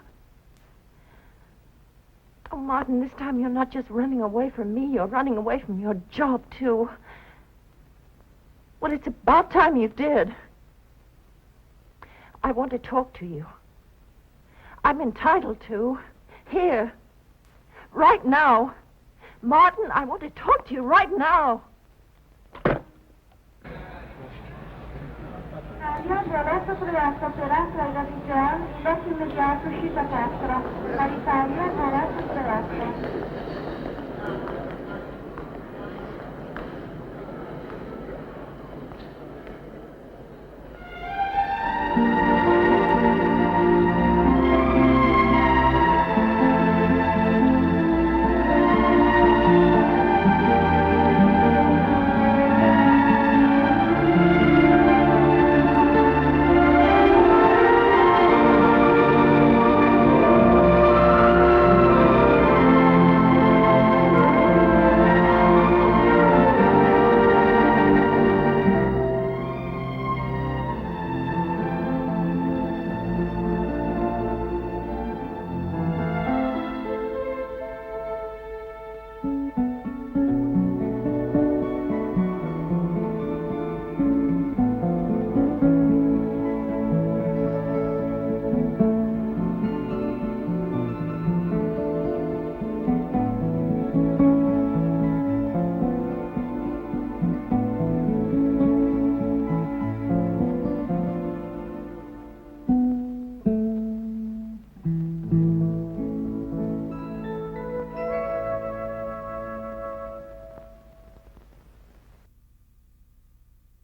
Oh, Martin, this time you're not just running away from me, you're running away from your job, too. Well, it's about time you did. I want to talk to you. I'm entitled to. Here. Right now. Martin, I want to talk to you right now. Adesso attraverso operato da Vigian, verso immediato uscita a destra. All'Italia, adesso attraverso.